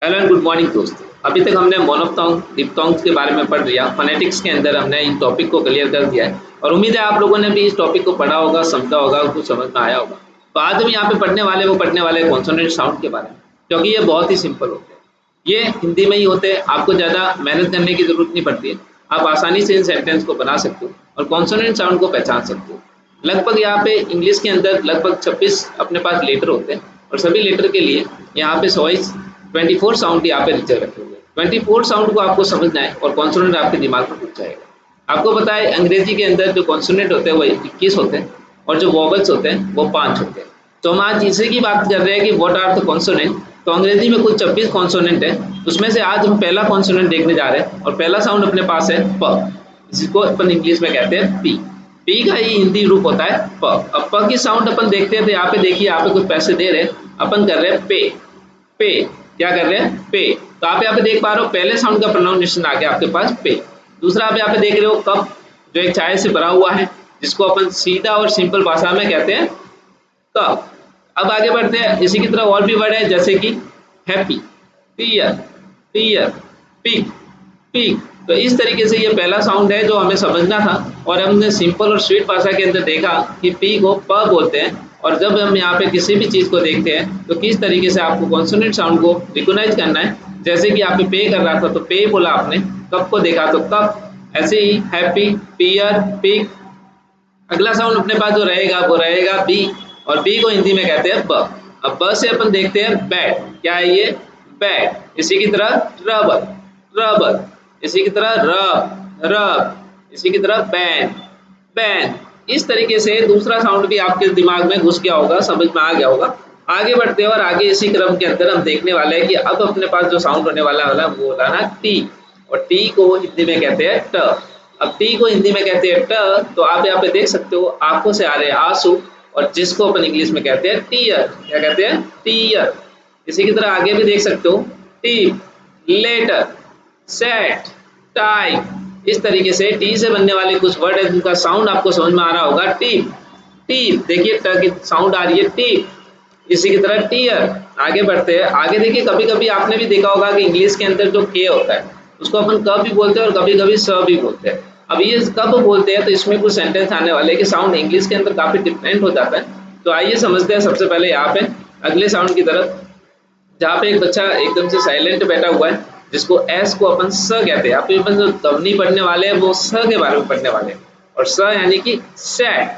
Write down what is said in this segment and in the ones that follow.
Hello and good morning दोस्तों। अभी तक हमने मोनोफ्थोंग डिप्थोंग्स के बारे में पढ़ लिया। फोनेटिक्स के अंदर हमने इन टॉपिक को क्लियर कर दिया है और उम्मीद है आप लोगों ने भी इस टॉपिक को पढ़ा होगा, समझा होगा, कुछ समझ में आया होगा। तो आज हम यहाँ पे पढ़ने वाले कॉन्सोनेंट साउंड के बारे में, क्योंकि ये बहुत ही सिंपल होते हैं। ये हिंदी में ही होते हैं, आपको ज़्यादा मेहनत करने की जरूरत नहीं पड़ती है। आप आसानी से इन सेंटेंस को बना सकते हो और कॉन्सोनेंट साउंड को पहचान सकते हो। लगभग यहाँ पे इंग्लिश के अंदर लगभग 26 अपने पास लेटर होते हैं और सभी लेटर के लिए यहाँ पे 24 साउंड यहाँ पे रिजर्व रखे हुए हैं। 24 साउंड को आपको समझना है और कॉन्सोनेंट आपके दिमाग में घुस जाएगा। आपको पता है अंग्रेजी के अंदर जो कॉन्सोनेंट होते हैं वो 21 होते हैं और जो वोवेल्स होते हैं वो 5 होते हैं। तो हम आज इसी की बात कर रहे हैं कि व्हाट आर द कॉन्सोनेंट। तो अंग्रेजी में कुल 26 कॉन्सोनेंट है, उसमें से आज हम पहला कॉन्सोनेंट देखने जा रहे हैं और पहला साउंड अपने पास है प, जिसको अपन इंग्लिश में कहते हैं पी। पी का ही हिंदी रूप होता है प। अब प की साउंड अपन देखते हैं तो यहाँ पे देखिए, यहाँ पे कुछ पैसे दे रहे हैं, अपन कर रहे हैं पे। पे क्या कर रहे हैं? पे। तो आप यहाँ पे देख पा रहे हो पहले साउंड का प्रोनाउंसिएशन आ गया आपके पास पे। दूसरा आप यहाँ पे देख रहे हो कप, जो एक चाय से भरा हुआ है, जिसको अपन सीधा और सिंपल भाषा में कहते हैं कप। अब आगे बढ़ते हैं, इसी की तरह और भी वर्ड है जैसे कि हैप्पी, पियर, पियर, पिग, पिग। तो इस तरीके से ये पहला साउंड है जो हमें समझना था और हमने सिंपल और स्वीट भाषा के अंदर देखा कि पी को प बोलते हैं। और जब हम यहाँ पे किसी भी चीज़ को देखते हैं तो किस तरीके से आपको कॉन्सोनेंट साउंड को रिकॉग्नाइज करना है। जैसे कि आप पे कर रहा था तो पे बोला आपने, कप को देखा तो कप, ऐसे ही हैप्पी, पियर, पिग। अगला साउंड अपने पास जो रहेगा वो रहेगा बी और बी को हिंदी में कहते हैं ब। अब ब से अपन देखते हैं बैट। क्या है ये? बैट। इसी की तरह रबर, रबर। इसी की तरह रब, रब। इसी की तरह बैन, बैन। इस तरीके से दूसरा साउंड भी आपके दिमाग में घुस गया होगा, समझ में आ गया होगा। आगे बढ़ते हैं और आगे इसी क्रम के अंदर हम देखने वाले हैं कि अब अपने पास जो साउंड होने वाला है वो होगा ना टी। और टी को हिंदी में कहते हैं ट। अब टी को हिंदी में कहते हैं ट, तो आप यहाँ पे देख सकते हो आंखों से आ रहे हैं आंसू, और जिसको अपन इंग्लिश में कहते हैं टीयर। क्या कहते हैं? टीयर। इसी की तरह आगे भी देख सकते हो टीप, लेटर, सेट, टाइप। इस तरीके से टी से बनने वाले कुछ वर्ड है जिनका साउंड आपको समझ में आ रहा होगा टीप, टीप। देखिए ट की साउंड आ रही है टीप। इसी की तरह टीयर। आगे बढ़ते हैं, आगे देखिए कभी कभी आपने भी देखा होगा कि इंग्लिश के अंदर जो के होता है उसको अपन कब भी बोलते हैं और कभी कभी स भी बोलते हैं। अब ये कब बोलते हैं तो इसमें कुछ सेंटेंस आने वाले हैं कि साउंड इंग्लिश के अंदर काफी डिफरेंट हो जाता है। तो आइए समझते हैं सबसे पहले यहाँ पे अगले साउंड की तरफ, जहाँ पे एक बच्चा एकदम से साइलेंट बैठा हुआ है, जिसको एस को अपन स कहते हैं। यहाँ पे अपन जो ध्वनि पढ़ने वाले हैं वो स के बारे में पढ़ने वाले हैं और स यानी कि सैड,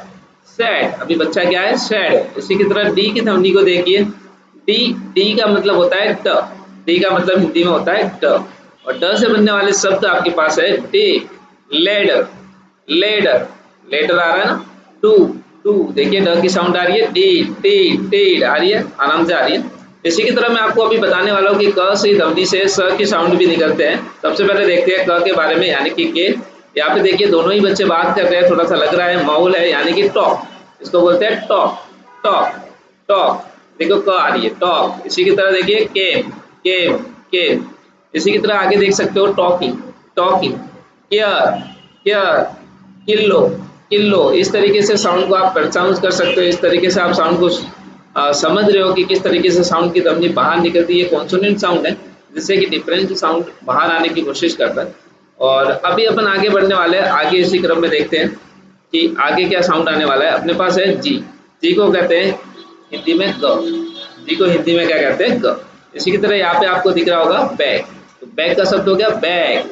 सैड। अभी बच्चा क्या है? सैड है। इसी की तरह डी की ध्वनि को देखिए, डी, डी का मतलब होता है ट। डी का मतलब हिंदी में होता है ट और ड से बनने वाले शब्द आपके पास है डे, लेडर, लेडर। लेटर आ रहा है ना, टू, टू। देखिए ड की साउंड आ रही है डी, डी, डी आ रही है, आराम से आ रही है। इसी की तरह मैं आपको अभी बताने वाला हूँ कि क से ध्वनि से स की साउंड भी निकलते हैं। सबसे पहले देखते हैं क के बारे में, यानी कि के। यहाँ पे देखिए दोनों ही बच्चे बात कर रहे हैं, थोड़ा सा लग रहा है माहौल है, यानी कि टॉक। इसको बोलते हैं टॉक, टॉक, टॉक। देखो क आ रही है टॉक। इसी की तरह देखिए केम, केम, केम। इसी की तरह आगे देख सकते हो talking, talking, care, care, kilo, kilo. इस तरीके से साउंड को आप प्रोनाउंस कर सकते हो। इस तरीके से आप साउंड को समझ रहे हो कि किस तरीके से साउंड की ध्वनि बाहर निकलती है। कॉन्सोनेंट साउंड है जिससे कि डिफरेंट साउंड बाहर आने की कोशिश करता है। और अभी अपन आगे बढ़ने वाले हैं, आगे इसी क्रम में देखते हैं कि आगे क्या साउंड आने वाला है। अपने पास है जी। जी को कहते हैं हिंदी में ग। जी को हिंदी में क्या कहते हैं? ग। इसी की तरह यहाँ पे आपको दिख रहा होगा बैग। तो बैग का शब्द हो गया बैग,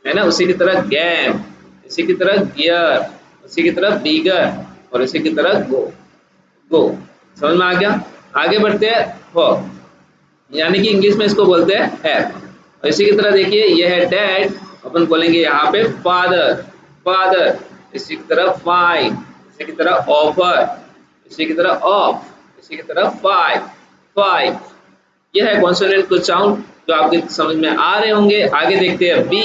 है ना। उसी की तरह गैम, इसी की तरह गियर, इसी की तरह बीगर और इसी की तरह गो, गो। समझ में आ गया? आगे बढ़ते हैं वर्क, यानी कि इंग्लिश में इसको बोलते हैं हैव। और इसी की तरह देखिए ये है डैड, अपन बोलेंगे यहाँ पे फादर, फादर। इसी की तरह फाइन, इसी की तरह ऑफर, इसी की तरह ऑफ, इसी की तरह फाइव, फाइव। यह है कॉन्सोनेंट कुछ साउंड जो आपके समझ में आ रहे होंगे। आगे देखते हैं बी,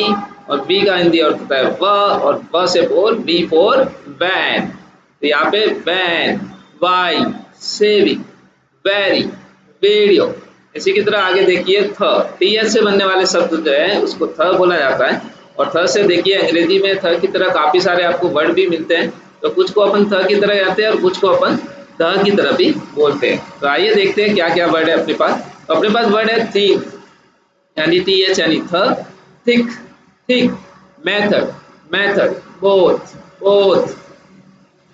और बी का हिंदी अर्थ होता है व, और व से बोल, बी फॉर वैन। तो यहाँ पे van, why, saving, very, video. इसी की तरह आगे देखिए थ, टी एच से बनने वाले शब्द जो है उसको थ बोला जाता है। और थ से देखिए अंग्रेजी में थ की तरह काफी सारे आपको वर्ड भी मिलते हैं। तो कुछ को अपन थ की तरह कहते हैं और कुछ को अपन ध की तरह भी बोलते हैं। तो आइए देखते हैं क्या क्या वर्ड है अपने पास। तो अपने पास वर्ड है थीम, यानी TH यानी थ, thick thick, method method, both both,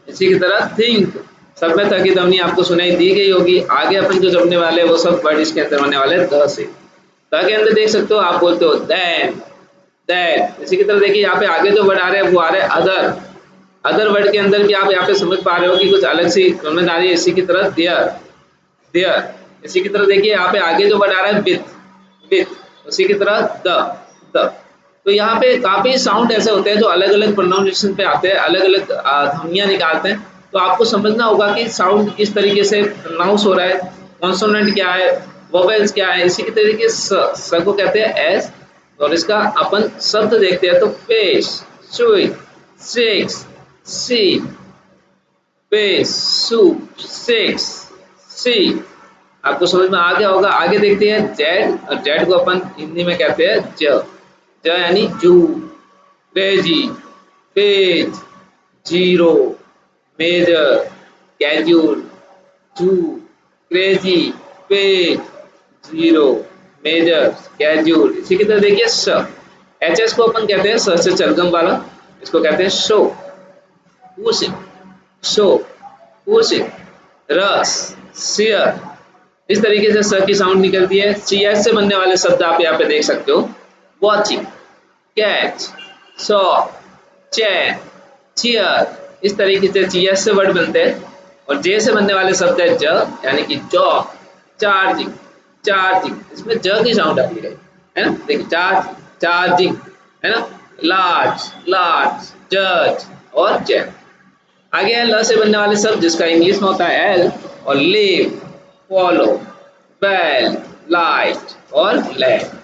इसी की तरह थिंक, सब में थ की ध्वनि आपको सुनाई दी गई होगी। आगे अपन जो जमने वाले हैं वो सब वर्ड इसके अंदर होने वाले हैं द से। द के अंदर देख सकते हो आप बोलते हो देन दैट। इसी की तरह देखिए यहाँ पे आगे जो वर्ड आ रहे हैं वो आ रहे हैं अदर। अदर वर्ड के अंदर भी आप यहाँ पे समझ पा रहे हो कि कुछ अलग सी ध्वनि आ रही है। इसी की तरह देयर देयर। इसी की तरह देखिए यहाँ पे आगे जो वर्ड आ रहा है विथ, उसी की तरह द। तो यहाँ पे काफी साउंड ऐसे होते हैं जो अलग अलग प्रोनाउंसिएशन पे आते हैं, अलग अलग ध्वनियां निकालते हैं। तो आपको समझना होगा कि साउंड किस तरीके से प्रोनाउंस हो रहा है, कॉन्सोनेंट क्या है, वोवेल्स क्या है। इसी के तरीके स को कहते हैं एस। और इसका अपन शब्द देखते हैं तो पेश, सुई, सिक्स, सी, पेश, सू, सिक्स, सी। आपको समझ में आ गया होगा। आगे देखते हैं जेड, और जेड को अपन हिंदी में कहते हैं ज। ज यानी zoo, crazy, page, zero, major, casual, zoo, crazy, page, zero, major, casual. इसी की तरह देखिए स, एच एस को अपन कहते हैं स से चलगम वाला, इसको कहते हैं शो, पुशिंग, शो, पुशिंग, रस, शेयर। इस तरीके से स की साउंड निकलती है। सी एस से बनने वाले शब्द आप यहाँ पे देख सकते हो, वॉचिंग, कैच, सॉ, चैन, चीयर। इस तरीके से सी एस से वर्ड बनते हैं। और जे से बनने वाले शब्द है ज, यानी कि जॉब, चार्जिंग, चार्जिंग। इसमें ज की साउंड आती है ना, देखिए चार्जिंग, है ना। लार्ज, लार्ज, जज और चैन। आगे है ल से बनने वाले शब्द जिसका इंग्लिश में होता है एल, और लिव, फॉलो, बेल, लाइट और लैंड।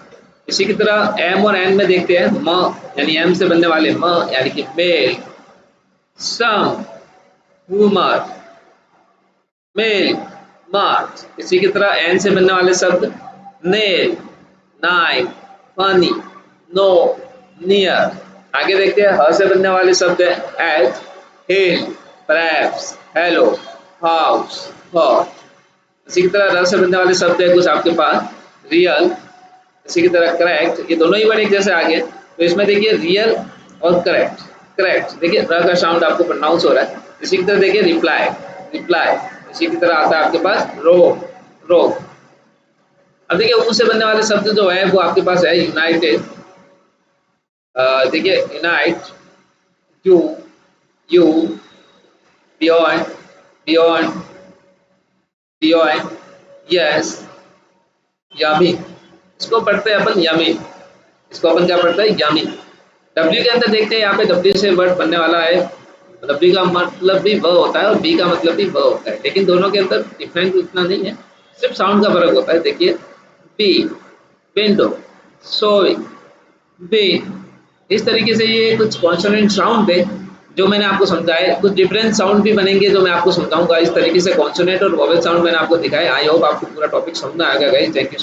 इसी की तरह एम और एन में देखते हैं म, यानी एम से बनने वाले म यानी कि मेल, सम, हुमर, मेल, मार्च। इसी की तरह एन से बनने वाले शब्द nail, nine, funny, no, near. आगे देखते हैं ह से बनने वाले शब्द है age, hill, perhaps, hello, house, hot. इसी की तरह र से बनने वाले शब्द है कुछ आपके पास रियल, इसी की तरह करेक्ट। ये दोनों ही वर्ड एक जैसे आ गए। तो इसमें देखिए रियल और करेक्ट, करेक्ट देखिए र का साउंड आपको प्रोनाउंस हो रहा है। इसी की तरह देखिए रिप्लाई, रिप्लाई। इसी की तरह आता है आपके पास रो, रो। अब देखिए ऊ से बनने वाले शब्द जो है वो आपके पास है यूनाइटेड। देखिए unite, you, you, beyond, beyond, beyond, yes, yummy. इसको पढ़ते हैं अपन यामी, इसको अपन क्या पढ़ते हैं यामी। डब्ल्यू के अंदर देखते हैं यहाँ पे डब्ल्यू से वर्ड बनने वाला है। डब्ल्यू का मतलब भी व होता है और बी का मतलब भी व होता है, लेकिन दोनों के अंदर डिफरेंस उतना नहीं है, सिर्फ साउंड का फर्क होता है। देखिए बी, विंडो, सोइंग, बीन। इस तरीके से ये कुछ कॉन्सोनेंट साउंड है जो मैंने आपको समझाया। कुछ डिफरेंट साउंड भी बनेंगे जो मैं आपको समझाऊंगा। इस तरीके से कॉन्सोनेंट और वोवेल साउंड मैंने आपको दिखाया। आई होप आपको पूरा टॉपिक समझ में आएगा गाइस। Thank you.